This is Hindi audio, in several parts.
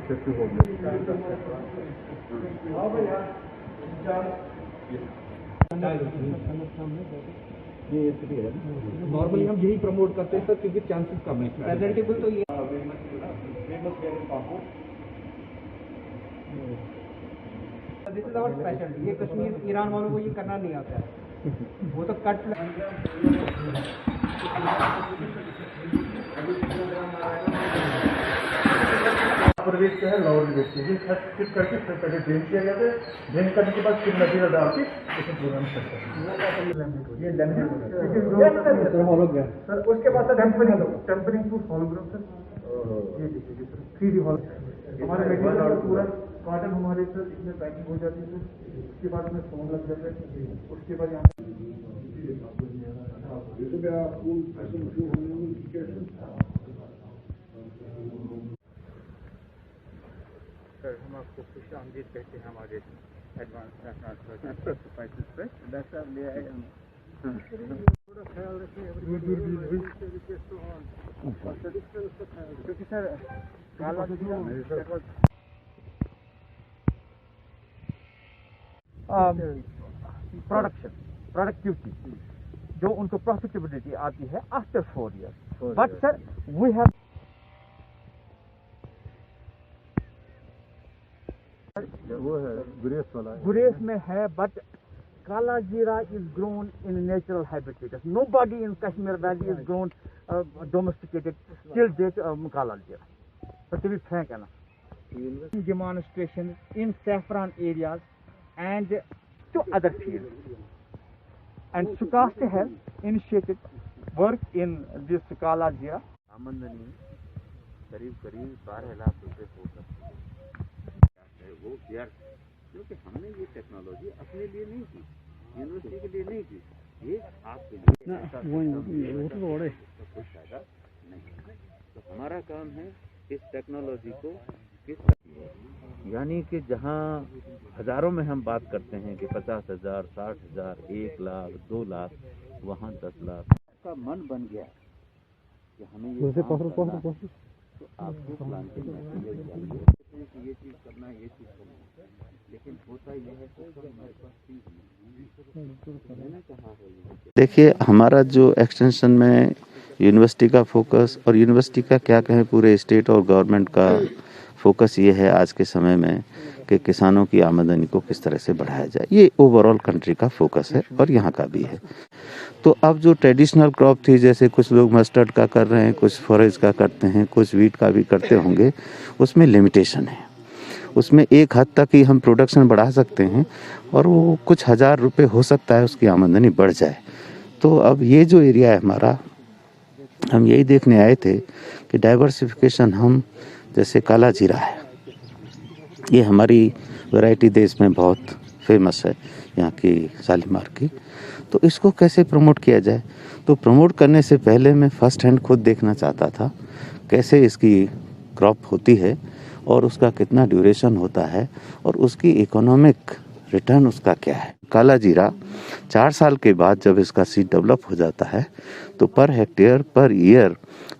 इफेक्टिव हो गया। नॉर्मली हम यही प्रमोट करते हैं सर, क्योंकि चांसेस कम है प्रेजेंटेबल। तो ये दिस इज आवर स्पेशल। ये कश्मीर ईरान वालों को ये करना नहीं आता है, वो तो कट वेट का है, लोअर वेट का, ये शिफ्ट करके फिर पहले ड्रेन किया जाता है। ड्रेन करने के बाद फिर मटीरियल डाल के इसमें प्रोग्राम करते हैं। ये लैमिनेट हो गया सर। उसके बाद sir tampering two hologram sir. ये देखिए सर 3D हॉल हमारे मटीरियल पूरा कॉटन हमारे सर इसमें पैकिंग हो जाती है सर। उसके बाद में फोम लग जाता है। उसके बाद यहाँ सर हम आपको खुश आमदीद कहते हैं हमारे एडवांस साहब ले आए हम। थोड़ा ख्याल रखिए क्योंकि सर प्रोडक्टिविटी जो उनको प्रॉफिटेबिलिटी आती है after 4 years। But sir we have वो है गुरेज वाला, गुरेज में है, बट काला जीरा is grown in natural habitat. Nobody in Kashmir valley is grown domesticated till date काला जीरा। But to be frank enough, demonstration in saffron areas and to other fields, and Sukasta has initiated work in this kala jeera। आमदनी करीब 12 लाख रुपए हो सकती है वो व्यर्थ, क्योंकि हमने ये टेक्नोलॉजी अपने लिए नहीं की, यूनिवर्सिटी के लिए नहीं की, ये आपके लिए तो कोई फायदा नहीं। तो हमारा काम है इस टेक्नोलॉजी को किस यानी कि जहाँ हज़ारों में हम बात करते हैं कि 50,000, 60,000, 1 लाख, 2 लाख, वहाँ 10 लाख का मन बन गया कि हमें ये काम करना है। तो आपको प्लांटिंग मटीरियल चाहिए कि ये चीज़ करना, ये चीज़ करना, लेकिन होता यह है कि हमारे पास चीज़ मैंने कहा है। देखिए हमारा जो एक्सटेंशन में यूनिवर्सिटी का फोकस और यूनिवर्सिटी का क्या कहें पूरे स्टेट और गवर्नमेंट का फोकस ये है आज के समय में कि किसानों की आमदनी को किस तरह से बढ़ाया जाए। ये ओवरऑल कंट्री का फोकस है और यहाँ का भी है। तो अब जो ट्रेडिशनल क्रॉप थी, जैसे कुछ लोग मस्टर्ड का कर रहे हैं, कुछ फॉरेज का करते हैं, कुछ वीट का भी करते होंगे, उसमें लिमिटेशन है। उसमें एक हद तक ही हम प्रोडक्शन बढ़ा सकते हैं और वो कुछ हज़ार रुपए हो सकता है उसकी आमदनी बढ़ जाए। तो अब ये जो एरिया है हमारा, हम यही देखने आए थे कि डाइवर्सिफिकेशन, हम जैसे काला जीरा है, ये हमारी वैरायटी देश में बहुत फेमस है, यहाँ की शालीमार की। तो इसको कैसे प्रमोट किया जाए? तो प्रमोट करने से पहले मैं फर्स्ट हैंड खुद देखना चाहता था कैसे इसकी क्रॉप होती है और उसका कितना ड्यूरेशन होता है और उसकी इकोनॉमिक रिटर्न उसका क्या है। काला जीरा 4 साल के बाद जब इसका सीड डेवलप हो जाता है तो per hectare per year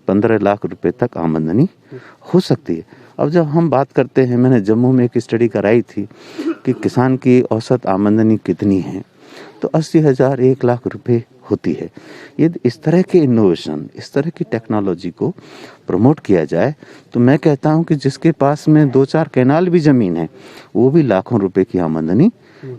15 lakh रुपए तक आमदनी हो सकती है। अब जब हम बात करते हैं, मैंने जम्मू में एक स्टडी कराई थी कि किसान की औसत आमदनी कितनी है, तो 80,000 1 लाख रुपए होती है। यदि इस तरह के इनोवेशन, इस तरह की टेक्नोलॉजी को प्रमोट किया जाए तो मैं कहता हूं कि जिसके पास में 2-4 कैनाल भी ज़मीन है वो भी लाखों रुपए की आमदनी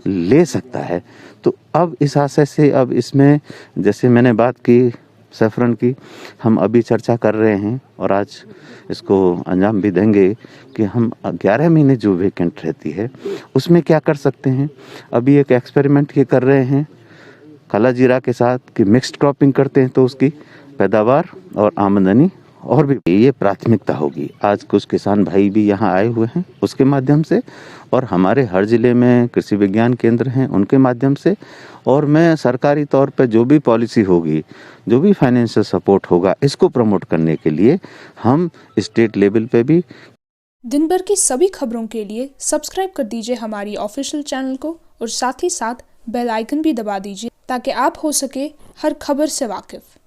ले सकता है। तो अब इस आशय से, अब इसमें जैसे मैंने बात की सैफरन की, हम अभी चर्चा कर रहे हैं और आज इसको अंजाम भी देंगे कि हम 11 महीने जो वेकेंट रहती है उसमें क्या कर सकते हैं। अभी एक एक्सपेरिमेंट ये कर रहे हैं काला जीरा के साथ कि मिक्स्ड क्रॉपिंग करते हैं तो उसकी पैदावार और आमदनी और भी ये प्राथमिकता होगी। आज कुछ किसान भाई भी यहाँ आए हुए हैं उसके माध्यम से, और हमारे हर ज़िले में कृषि विज्ञान केंद्र हैं उनके माध्यम से, और मैं सरकारी तौर पे जो भी पॉलिसी होगी, जो भी फाइनेंशियल सपोर्ट होगा, इसको प्रमोट करने के लिए हम स्टेट लेवल पे भी। दिन भर की सभी खबरों के लिए सब्सक्राइब कर दीजिए हमारी ऑफिशियल चैनल को और साथ ही साथ बेल आइकन भी दबा दीजिए ताकि आप हो सके हर खबर से वाकिफ।